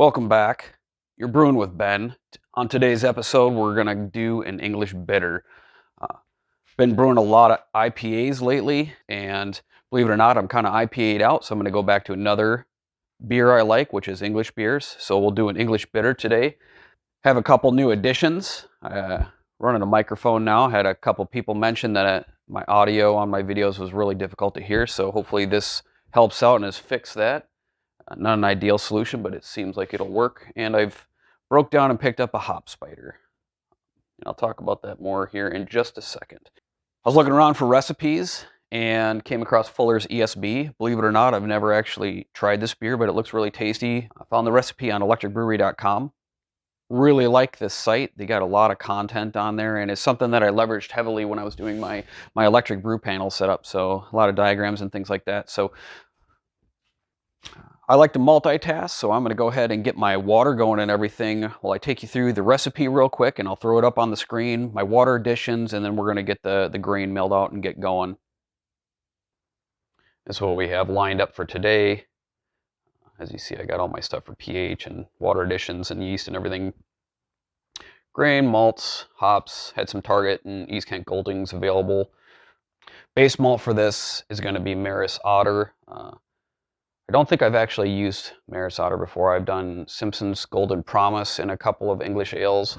Welcome back. You're brewing with Ben. On today's episode, we're going to do an English bitter. Been brewing a lot of IPAs lately, and believe it or not, I'm kind of IPA'd out, so I'm going to go back to another beer I like, which is English beers. So we'll do an English bitter today. Have a couple new additions. Running a microphone now. Had a couple people mention that my audio on my videos was really difficult to hear, so hopefully this helps out and has fixed that. Not an ideal solution, but it seems like it'll work. And I've broke down and picked up a hop spider. And I'll talk about that more here in just a second. I was looking around for recipes and came across Fullers ESB. Believe it or not, I've never actually tried this beer, but it looks really tasty. I found the recipe on electricbrewery.com. Really like this site. They got a lot of content on there, and it's something that I leveraged heavily when I was doing my electric brew panel setup. So a lot of diagrams and things like that. So I like to multitask, so I'm going to go ahead and get my water going and everything while I take you through the recipe real quick, and I'll throw it up on the screen, my water additions, and then we're going to get the grain milled out and get going. That's what we have lined up for today. As you see, I got all my stuff for pH and water additions and yeast and everything. Grain, malts, hops, had some Target and East Kent Goldings available. Base malt for this is going to be Maris Otter. I don't think I've actually used Maris Otter before. I've done Simpson's Golden Promise in a couple of English ales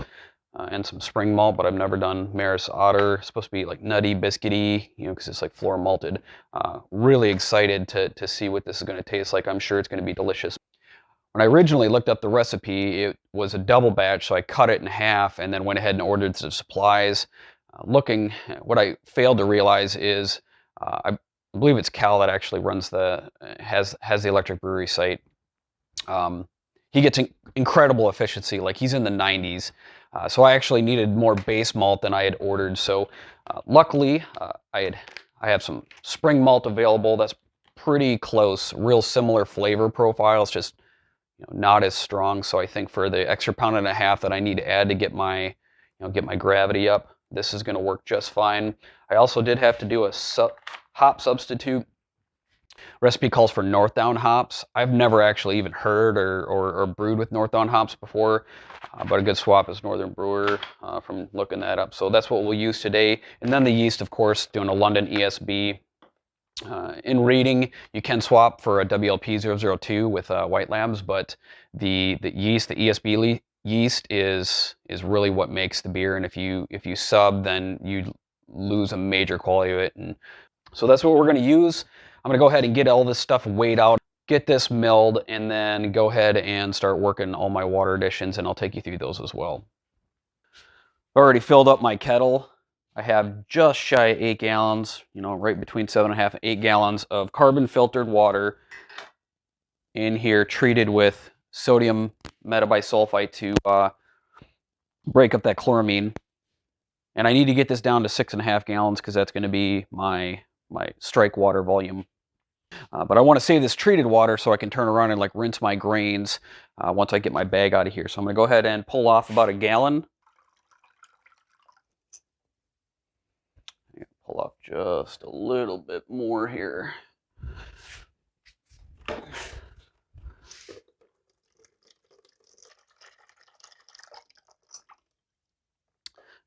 and some spring malt, but I've never done Maris Otter. It's supposed to be like nutty, biscuity, because it's like floor malted. Really excited to see what this is going to taste like. I'm sure it's going to be delicious. When I originally looked up the recipe, it was a double batch, so I cut it in half and then went ahead and ordered some supplies. What I failed to realize is I believe it's Cal that actually runs has the electric brewery site. He gets incredible efficiency, like he's in the 90s. So I actually needed more base malt than I had ordered. So luckily, I have some spring malt available. That's pretty close, real similar flavor profiles, just not as strong. So I think for the extra pound and a half that I need to add to get my gravity up, this is going to work just fine. I also did have to do a hop substitute. Recipe calls for Northdown hops. I've never actually even heard or brewed with Northdown hops before, but a good swap is Northern Brewer from looking that up. So that's what we'll use today. And then the yeast, of course, doing a London ESB. In reading, you can swap for a WLP 002 with White Labs, but the yeast, the ESB yeast is really what makes the beer. And if you sub, then you lose a major quality of it. And so that's what we're going to use. I'm going to go ahead and get all this stuff weighed out, get this milled, and then go ahead and start working all my water additions, and I'll take you through those as well. I've already filled up my kettle. I have just shy of 8 gallons, right between 7.5 and 8 gallons of carbon filtered water in here, treated with sodium metabisulfite to break up that chloramine. And I need to get this down to 6.5 gallons because that's going to be my strike water volume. But I want to save this treated water so I can turn around and rinse my grains once I get my bag out of here. So I'm going to go ahead and pull off about 1 gallon. Pull off just a little bit more here.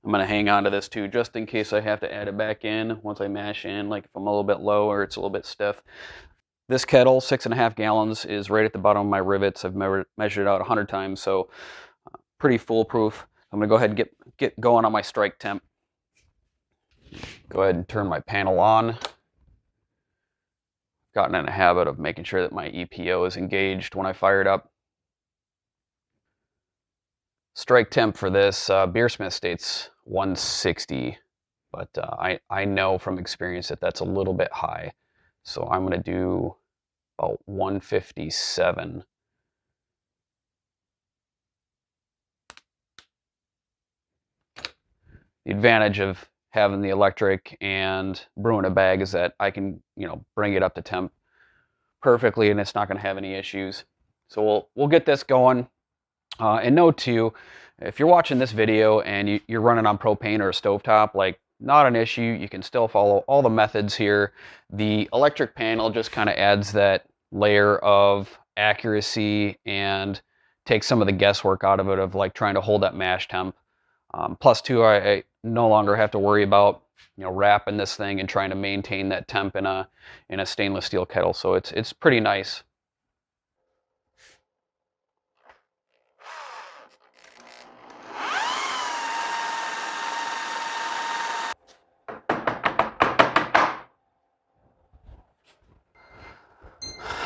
I'm going to hang on to this too, just in case I have to add it back in once I mash in, like if I'm a little bit low or it's a little bit stiff. This kettle, 6.5 gallons, is right at the bottom of my rivets. I've measured it out 100 times, so pretty foolproof. I'm going to go ahead and get going on my strike temp. Go ahead and turn my panel on. Gotten in a habit of making sure that my EPO is engaged when I fire it up. Strike temp for this, Beersmith states 160, but I know from experience that that's a little bit high. So I'm going to do about 157. The advantage of having the electric and brewing a bag is that I can, bring it up to temp perfectly and it's not going to have any issues. So we'll get this going. And note too, if you're watching this video and you're running on propane or a stovetop, not an issue. You can still follow all the methods here. The electric panel just kind of adds that layer of accuracy and takes some of the guesswork out of it of like trying to hold that mash temp. Plus two, I no longer have to worry about, you know, wrapping this thing and trying to maintain that temp in a stainless steel kettle. So it's pretty nice.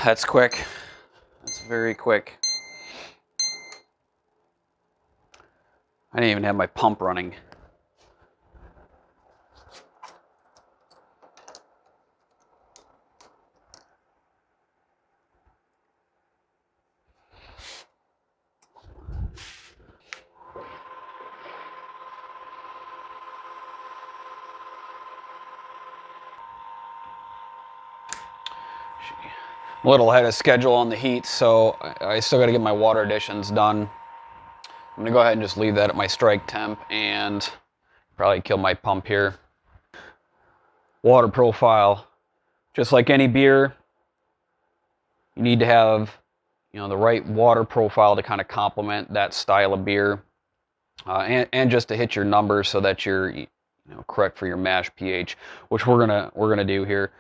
That's quick. That's very quick. I didn't even have my pump running. I'm a little ahead of schedule on the heat, so I still got to get my water additions done. I'm gonna go ahead and just leave that at my strike temp and probably kill my pump here. Water profile, just like any beer, you need to have, you know, the right water profile to kind of complement that style of beer, and just to hit your numbers so that you're, you know, correct for your mash pH, which we're gonna do here.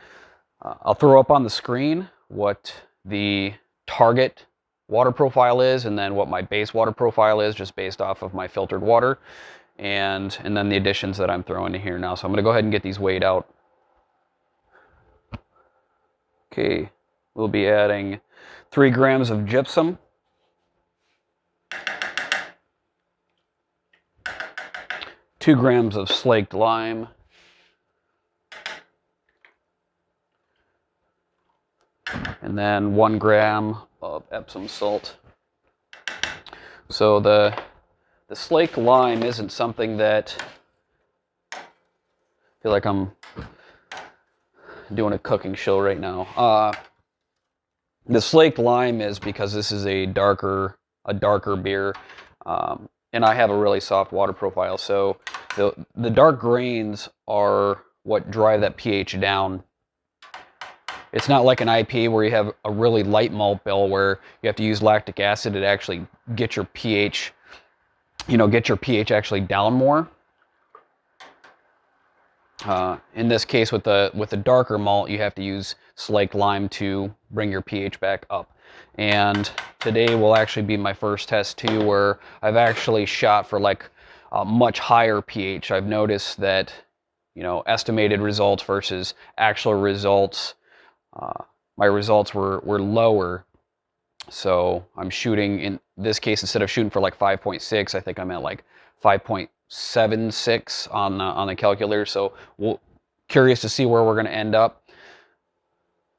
I'll throw up on the screen what the target water profile is, and then what my base water profile is, just based off of my filtered water, and then the additions that I'm throwing in here now. So I'm going to go ahead and get these weighed out. Okay, we'll be adding 3 grams of gypsum, 2 grams of slaked lime, and then 1 gram of Epsom salt. So the slaked lime isn't something that, I feel like I'm doing a cooking show right now. The slaked lime is because this is a darker beer, and I have a really soft water profile, so the dark grains are what drive that pH down. It's not like an IPA where you have a really light malt bill where you have to use lactic acid to actually get your pH, you know, get your pH actually down more. In this case, with the darker malt, you have to use slaked lime to bring your pH back up. And today will actually be my first test too, where I've actually shot for like a much higher pH. I've noticed that, you know, estimated results versus actual results, my results were lower. So I'm shooting, in this case, instead of shooting for like 5.6, I think I'm at like 5.76 on the calculator. So we'll curious to see where we're going to end up.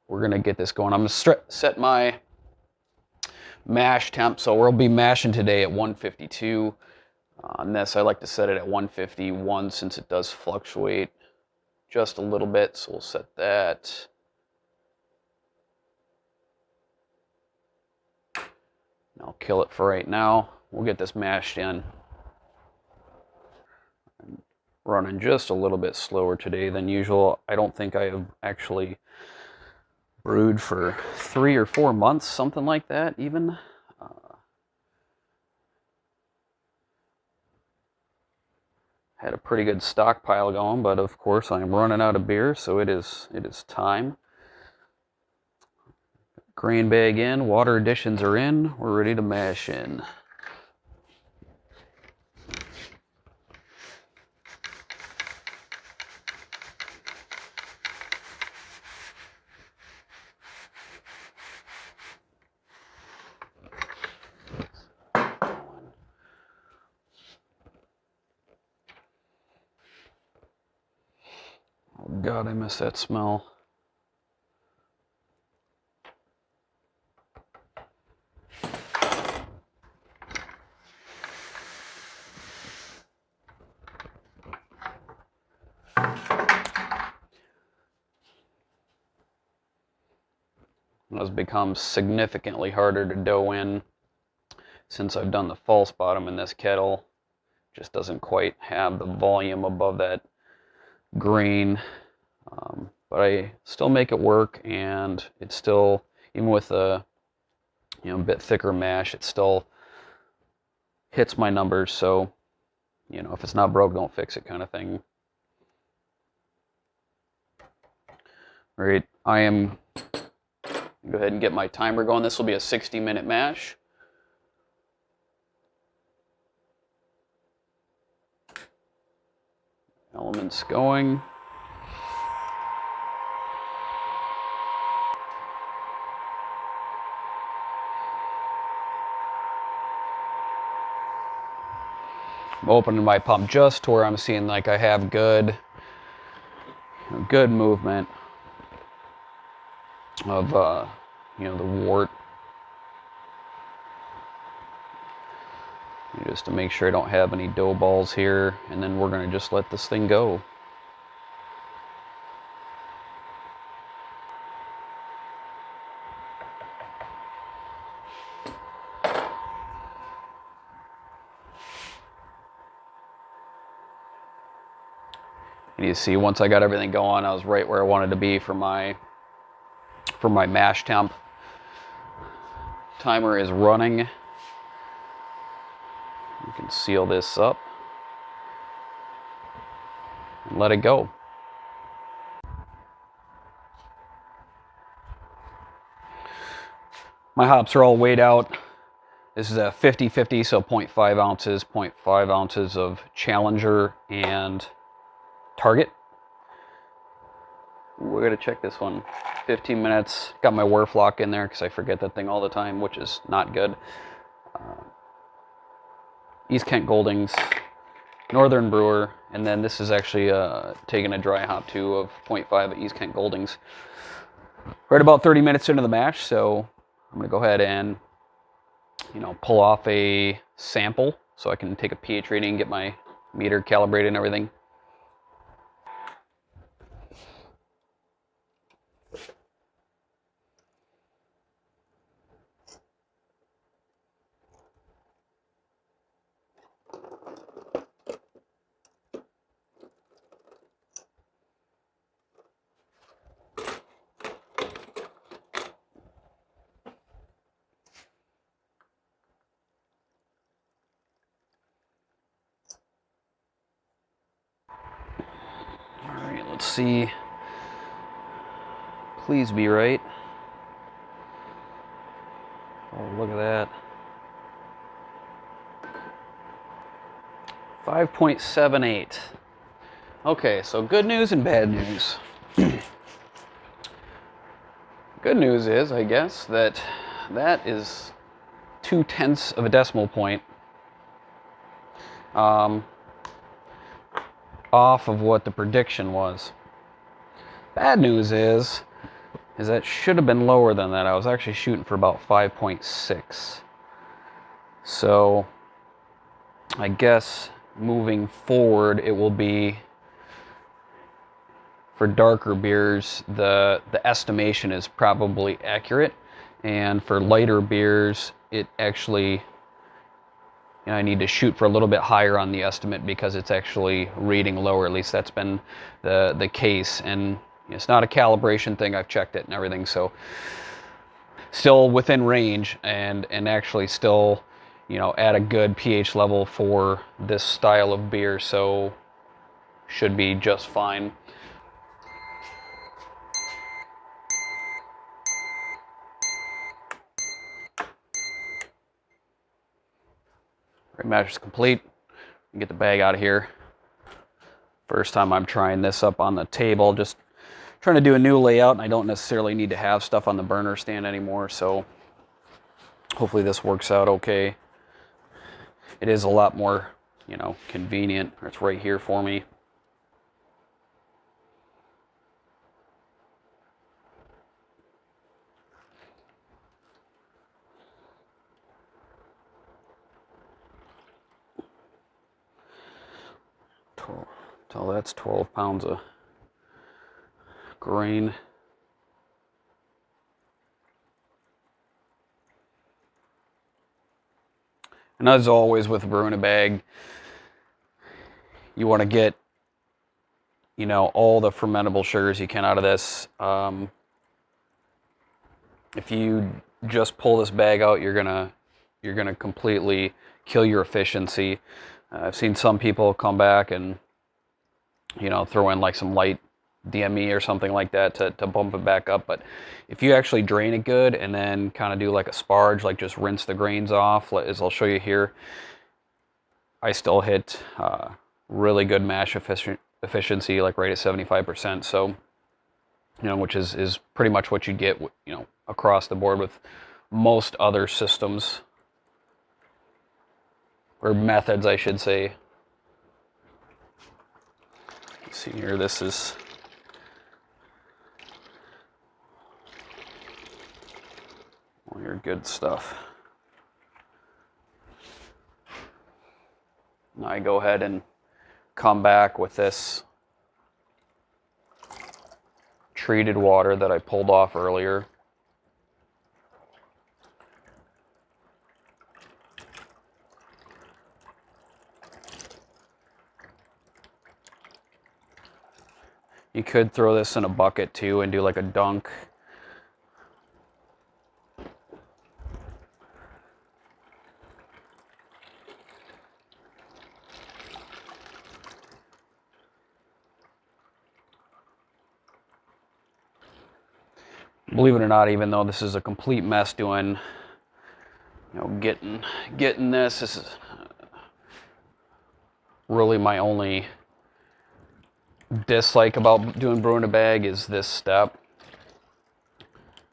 We're going to get this going. I'm going to set my mash temp. So we'll be mashing today at 152. On this, I like to set it at 151 since it does fluctuate just a little bit. So we'll set that. I'll kill it for right now. We'll get this mashed in. I'm running just a little bit slower today than usual. I don't think I have actually brewed for 3 or 4 months, something like that even. Had a pretty good stockpile going, but of course I'm running out of beer, so it is time. Grain bag in, water additions are in, we're ready to mash in. Oh God, I miss that smell. It has become significantly harder to dough in since I've done the false bottom in this kettle. Just doesn't quite have the volume above that grain, but I still make it work, and it's still, even with a, you know, bit thicker mash, it's still hits my numbers. So, you know, if it's not broke, don't fix it kind of thing. All right, I am go ahead and get my timer going. This will be a 60-minute mash. Elements going. I'm opening my pump just to where I'm seeing like I have good movement of you know, the wort, just to make sure I don't have any dough balls here, and then we're going to just let this thing go. And you see, once I got everything going, I was right where I wanted to be for my mash temp. Timer is running. You can seal this up and let it go. My hops are all weighed out. This is a 50-50, so 0.5 ounces, 0.5 ounces of Challenger and Target. We're going to check this one. 15 minutes. Got my Werf lock in there because I forget that thing all the time, which is not good. East Kent Goldings, Northern Brewer, and then this is actually taking a dry hop too of 0.5 at East Kent Goldings. Right about 30 minutes into the mash, so I'm going to go ahead and, you know, pull off a sample so I can take a pH reading, get my meter calibrated and everything. Let's see. Please be right. Oh, look at that. 5.78. Okay, so good news and bad news. Good news is, I guess, that is 0.2 of a decimal point off of what the prediction was. Bad news is that should have been lower than that. I was actually shooting for about 5.6. So I guess moving forward it will be, for darker beers, the estimation is probably accurate, and for lighter beers it actually, you know, I need to shoot for a little bit higher on the estimate because it's actually reading lower. At least that's been the case, and it's not a calibration thing. I've checked it and everything, so still within range, and actually still, you know, at a good pH level for this style of beer, so should be just fine. Mash is complete. Get the bag out of here. First time I'm trying this up on the table, just trying to do a new layout, and I don't necessarily need to have stuff on the burner stand anymore, so hopefully this works out okay. It is a lot more, you know, convenient. It's right here for me. So that's 12 pounds of grain. And as always with brewing a bag, you want to get, you know, all the fermentable sugars you can out of this. If you just pull this bag out, you're gonna you're going to completely kill your efficiency. I've seen some people come back and, you know, throw in like some light DME or something like that to bump it back up. But if you actually drain it good and then kind of do like a sparge, like just rinse the grains off, as I'll show you here, I still hit really good mash efficiency, like right at 75%. So, you know, which is pretty much what you get, you know, across the board with most other systems, or methods, I should say. Let's see here, this is all your good stuff. Now I go ahead and come back with this treated water that I pulled off earlier. You could throw this in a bucket too and do like a dunk. Believe it or not, even though this is a complete mess doing, you know, getting this is really my only dislike about doing brew in a bag is this step.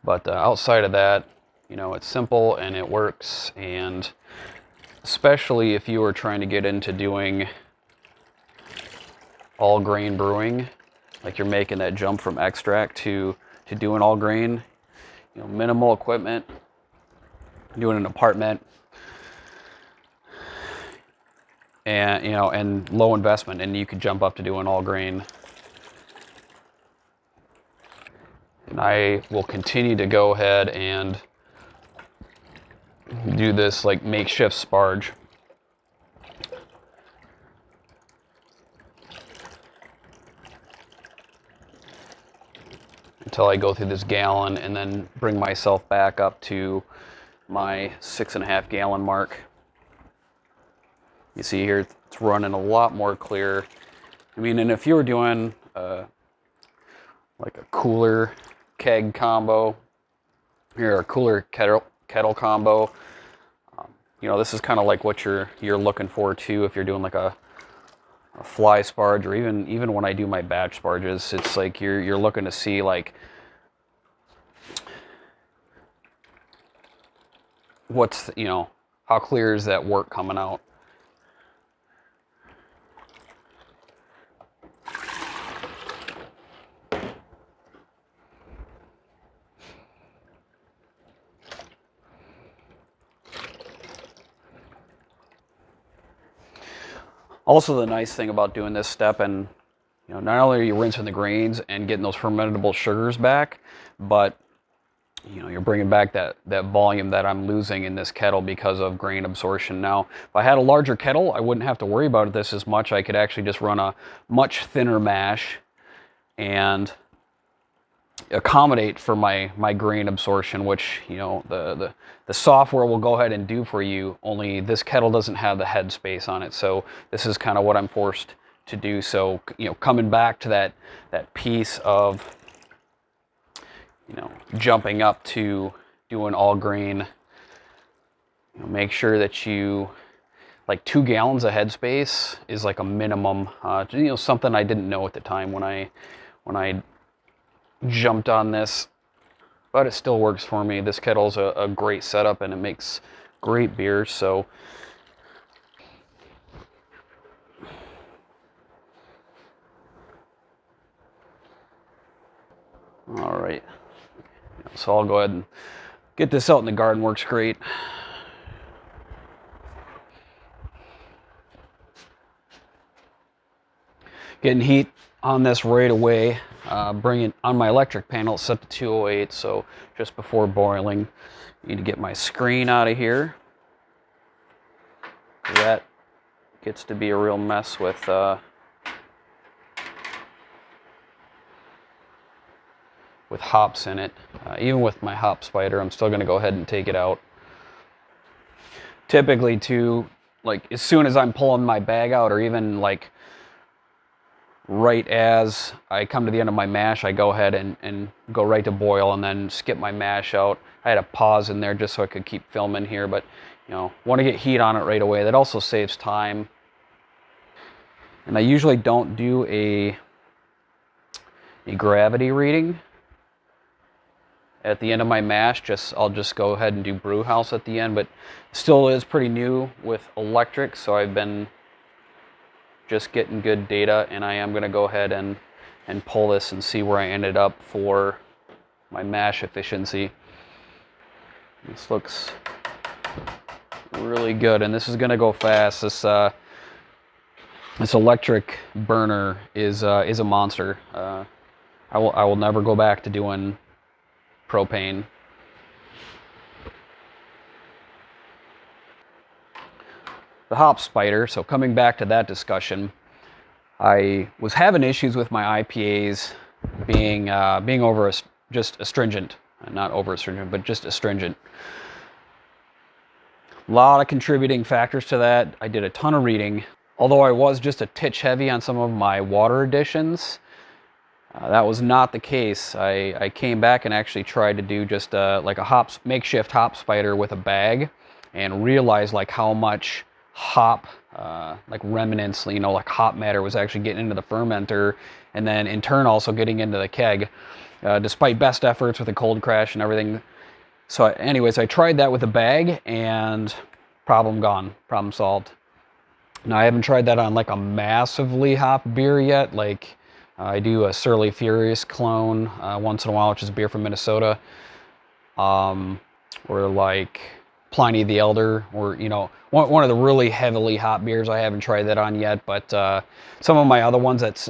But outside of that, you know, it's simple and it works. And especially if you are trying to get into doing all grain brewing, like you're making that jump from extract to doing all grain, you know, minimal equipment, doing an apartment, and, you know, and low investment, and you could jump up to doing all grain. And I will continue to go ahead and do this like makeshift sparge. Until I go through this gallon and then bring myself back up to my 6.5 gallon mark. You see here, it's running a lot more clear. I mean, and if you were doing like a cooler keg combo, or a cooler kettle combo, you know, this is kind of like what you're looking for too. If you're doing like a fly sparge, or even when I do my batch sparges, it's like you're looking to see like what's, you know, how clear is that work coming out. Also, the nice thing about doing this step, and, you know, not only are you rinsing the grains and getting those fermentable sugars back, but, you know, you're bringing back that volume that I'm losing in this kettle because of grain absorption. Now, if I had a larger kettle, I wouldn't have to worry about this as much. I could actually just run a much thinner mash and accommodate for my grain absorption, which, you know, the software will go ahead and do for you, only this kettle doesn't have the head space on it. So this is kind of what I'm forced to do. So, you know, coming back to that piece of, you know, jumping up to doing all grain, you know, make sure that you, like 2 gallons of headspace is like a minimum. You know, something I didn't know at the time when I jumped on this, but it still works for me. This kettle's a great setup and it makes great beers. So all right, so I'll go ahead and get this out in the garden. Works great. Getting heat on this right away. Bring it on my electric panel, set to 208, so just before boiling. Need to get my screen out of here. That gets to be a real mess with hops in it. Even with my hop spider, I'm still going to go ahead and take it out. typically too, like as soon as I'm pulling my bag out, or even like right as I come to the end of my mash, I go ahead and go right to boil and then skip my mash out. I had a pause in there just so I could keep filming here, but you know, want to get heat on it right away. That also saves time. And I usually don't do a gravity reading at the end of my mash. I'll just go ahead and do brew house at the end, but still is pretty new with electric, so I've been just getting good data, and I am going to go ahead and pull this and see where I ended up for my mash efficiency. This looks really good, and this is going to go fast. This electric burner is a monster. I will never go back to doing propane. The hop spider, so coming back to that discussion, I was having issues with my IPAs being just astringent, not over astringent, but just astringent. A lot of contributing factors to that. I did a ton of reading, although I was just a titch heavy on some of my water additions. That was not the case. I came back and actually tried to do just like a makeshift hop spider with a bag, and realized like how much hop, like remnants, you know, like hop matter was actually getting into the fermenter, and then in turn also getting into the keg, despite best efforts with a cold crash and everything. So anyways, I tried that with a bag, and problem gone, problem solved. Now I haven't tried that on like a massively hop beer yet. Like I do a Surly Furious clone once in a while, which is a beer from Minnesota, or like Pliny the Elder, or you know, one of the really heavily hop beers. I haven't tried that on yet, but some of my other ones, that's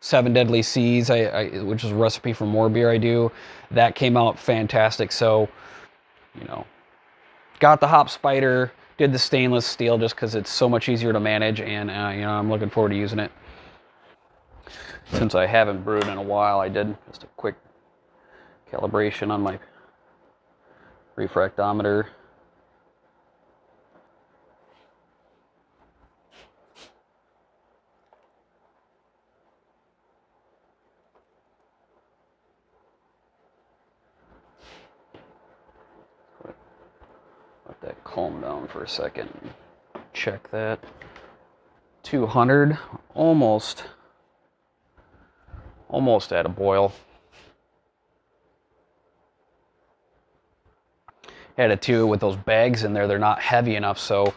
Seven Deadly Seas, which is a recipe for more beer I do, that came out fantastic. So, you know, got the hop spider, did the stainless steel just because it's so much easier to manage, and you know, I'm looking forward to using it. Since I haven't brewed in a while, I did just a quick calibration on my refractometer. Let that calm down for a second. Check that. 200, almost at a boil. Had it too with those bags in there, they're not heavy enough, so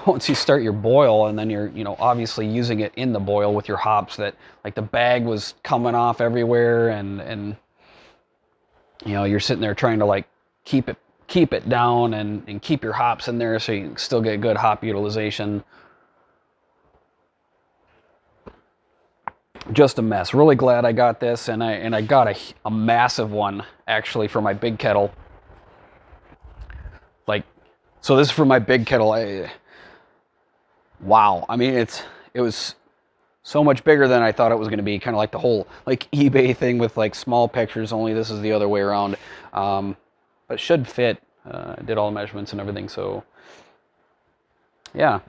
once you start your boil, and then you're, you know, obviously using it in the boil with your hops, that like the bag was coming off everywhere, and you know, you're sitting there trying to like keep it down and keep your hops in there so you can still get good hop utilization. Just a mess. Really glad I got this, and I got a massive one actually for my big kettle. Like, so this is for my big kettle. Wow. I mean, it was so much bigger than I thought it was going to be. Kind of like the whole like eBay thing with like small pictures, only this is the other way around. But it should fit. I did all the measurements and everything, so yeah.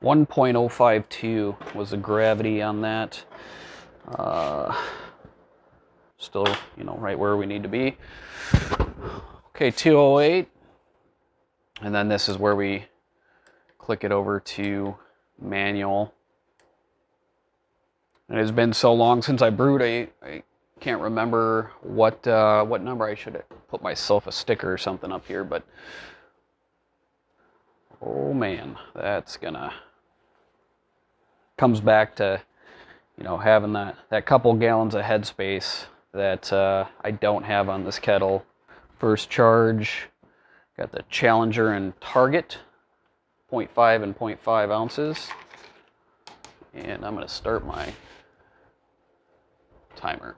1.052 was the gravity on that. Still, you know, right where we need to be. Okay, 208. And then this is where we click it over to manual. It has been so long since I brewed, I can't remember what number. I should have put myself a sticker or something up here, but oh man, that's gonna comes back to, you know, having that couple gallons of headspace that I don't have on this kettle. First charge, got the Challenger and Target, 0.5 and 0.5 ounces. And I'm going to start my timer.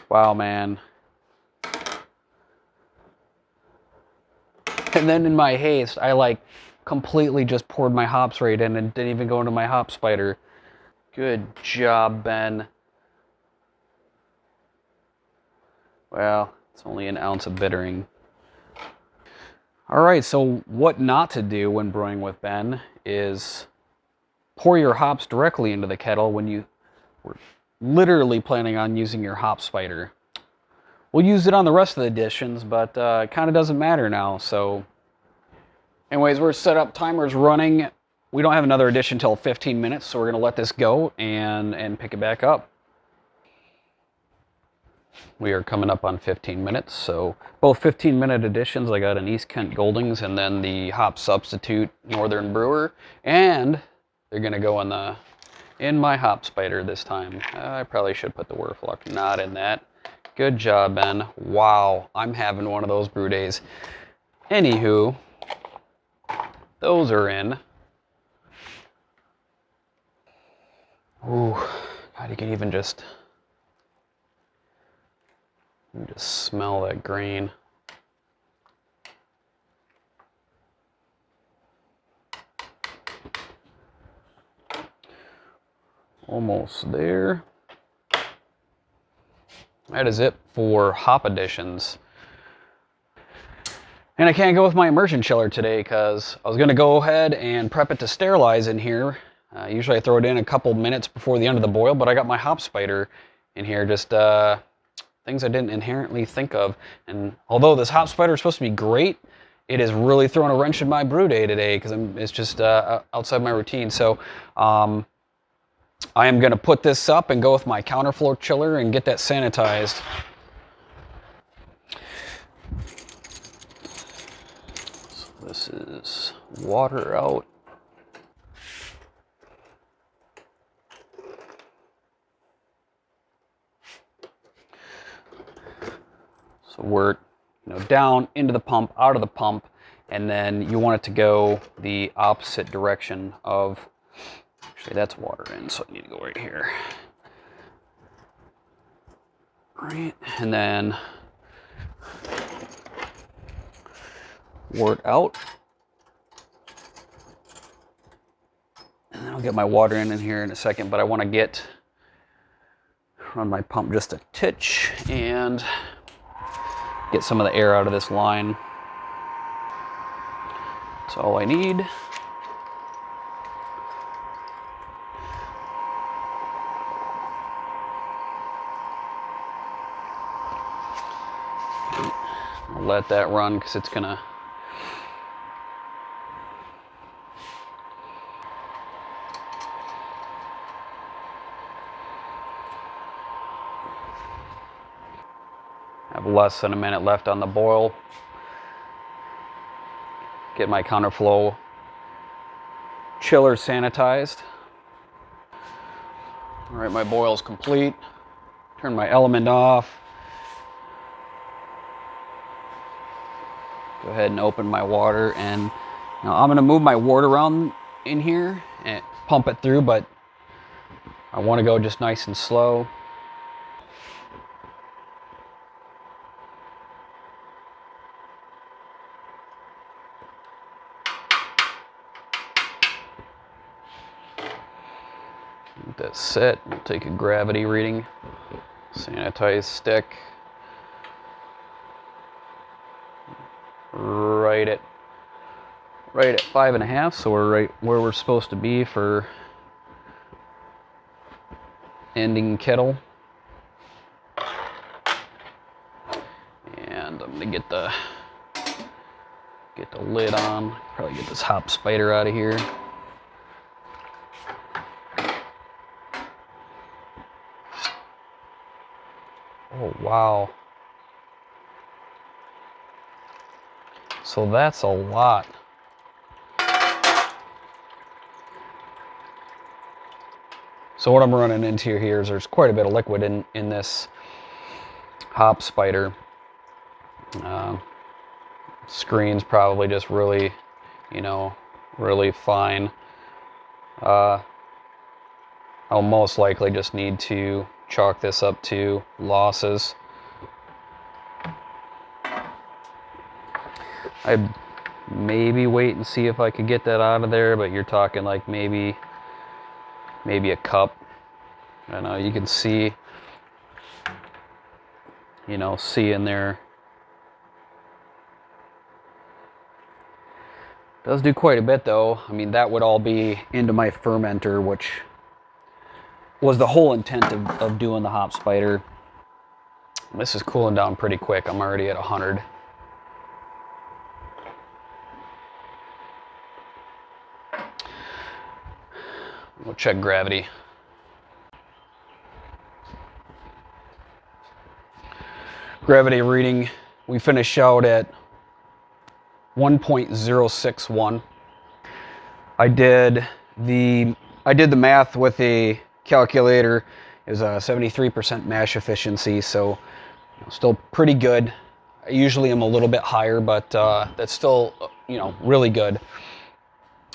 Wow, man. And then in my haste, I like completely just poured my hops right in and didn't even go into my hop spider. Good job, Ben. Well, it's only an ounce of bittering. All right, so what not to do when brewing with Ben is pour your hops directly into the kettle when you were literally planning on using your hop spider. We'll use it on the rest of the additions, but it kind of doesn't matter now. So anyways, we're set up, timer's running. We don't have another addition until 15 minutes, so we're going to let this go and pick it back up. We are coming up on 15 minutes, so both 15-minute additions. I got an East Kent Goldings and then the hop substitute Northern Brewer, and they're going to go in my hop spider this time. I probably should put the Werflock not in that. Good job, Ben. Wow, I'm having one of those brew days. Anywho, those are in. Ooh, God, you can even just smell that grain. Almost there. That is it for hop additions. And I can't go with my immersion chiller today because I was going to go ahead and prep it to sterilize in here. Usually I throw it in a couple minutes before the end of the boil, but I got my hop spider in here, just things I didn't inherently think of. And although this hop spider is supposed to be great, it is really throwing a wrench in my brew day today because it's just outside my routine. So I am going to put this up and go with my counterflow chiller and get that sanitized. So this is water out. So we're down into the pump, out of the pump, and then you want it to go the opposite direction of, actually that's water in, so I need to go right here. Right, and then wort out. And then I'll get my water in here in a second, but I want to run my pump just a titch and get some of the air out of this line. That's all I need. I'll let that run because it's gonna have less than a minute left on the boil. Get my counterflow chiller sanitized. All right, my boil's complete. Turn my element off. Go ahead and open my water, and now I'm gonna move my wort around in here and pump it through, but I want to go just nice and slow. Let that set. We'll take a gravity reading. Sanitize stick. Right at 5.5, so we're right where we're supposed to be for ending kettle. And I'm gonna get the lid on. Probably get this hop spider out of here. Oh wow. So that's a lot. So what I'm running into here is there's quite a bit of liquid in this hop spider. Screen's probably just really, really fine. I'll most likely just need to chalk this up to losses. I Maybe wait and see if I could get that out of there, but you're talking like maybe a cup. I know you can see, you know, see in there. Does do quite a bit though. I mean, that would all be into my fermenter, which was the whole intent of doing the hop spider. This is cooling down pretty quick. I'm already at 100. We'll check gravity. Gravity reading, we finished out at 1.061. I did the math with a calculator. It was a 73% mash efficiency, so you know, still pretty good. I usually am a little bit higher, but that's still, you know, really good.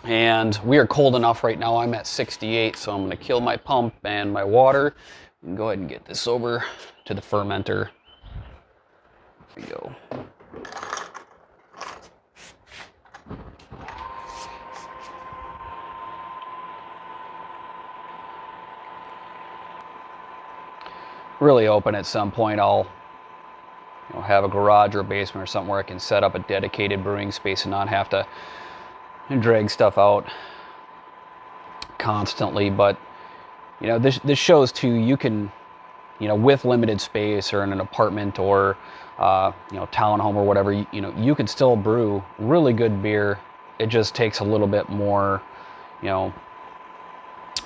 And we are cold enough right now. I'm at 68, so I'm going to kill my pump and my water and go ahead and get this over to the fermenter. There we go. Really hoping at some point I'll, you know, have a garage or a basement or something where I can set up a dedicated brewing space and not have to drag stuff out constantly. But you know, this shows too, you can, you know, with limited space or in an apartment or you know, townhome or whatever, you know, you can still brew really good beer. It just takes a little bit more, you know,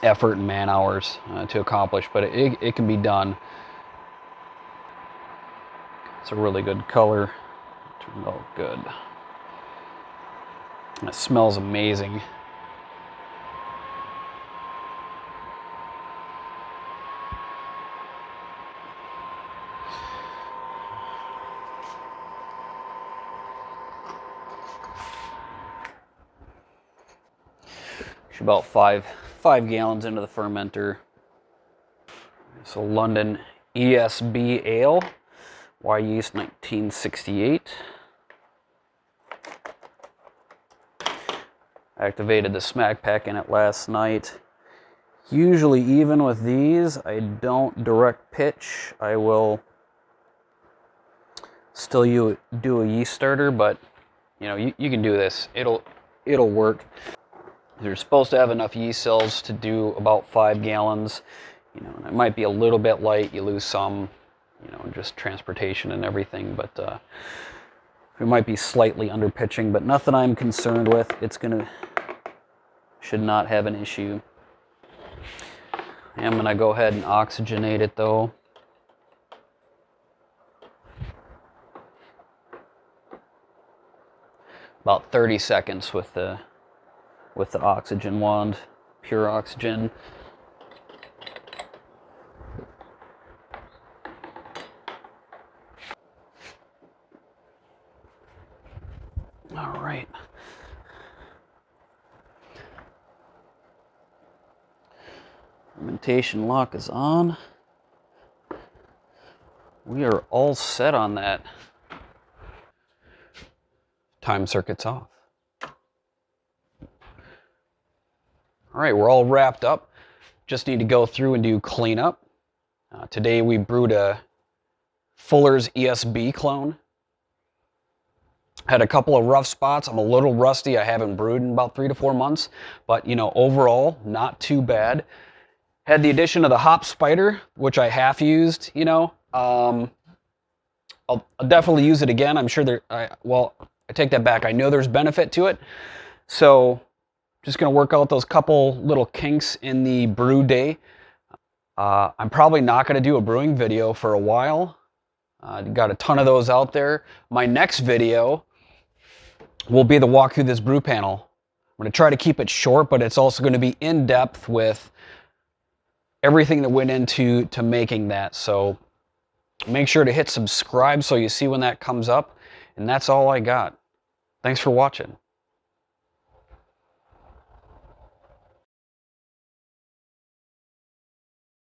effort and man hours to accomplish, but it can be done. It's a really good color. Turned out good. And it smells amazing. About five gallons into the fermenter. So London ESB Ale, Y yeast 1968. Activated the smack pack in it last night. Usually, even with these, I don't direct pitch. I will still do a yeast starter, but you know, you can do this. It'll work. You're supposed to have enough yeast cells to do about 5 gallons. You know, and it might be a little bit light. You lose some, you know, just transportation and everything. But it might be slightly under pitching, but nothing I'm concerned with. Should not have an issue. I'm gonna go ahead and oxygenate it though. About 30 seconds with the oxygen wand, pure oxygen. All right. Fermentation lock is on. We are all set on that. Time circuit's off. All right, we're all wrapped up. Just need to go through and do cleanup. Today we brewed a Fullers ESB Clone. Had a couple of rough spots. I'm a little rusty. I haven't brewed in about 3 to 4 months, but you know, overall, not too bad. Had the addition of the hop spider, which I half used, you know. I'll definitely use it again. I'm sure well, I take that back. I know there's benefit to it. So just going to work out those couple little kinks in the brew day. I'm probably not going to do a brewing video for a while. Got a ton of those out there. My next video will be the walk through this brew panel. I'm going to try to keep it short, but it's also going to be in depth with everything that went into making that. So make sure to hit subscribe so you see when that comes up. And that's all I got. Thanks for watching.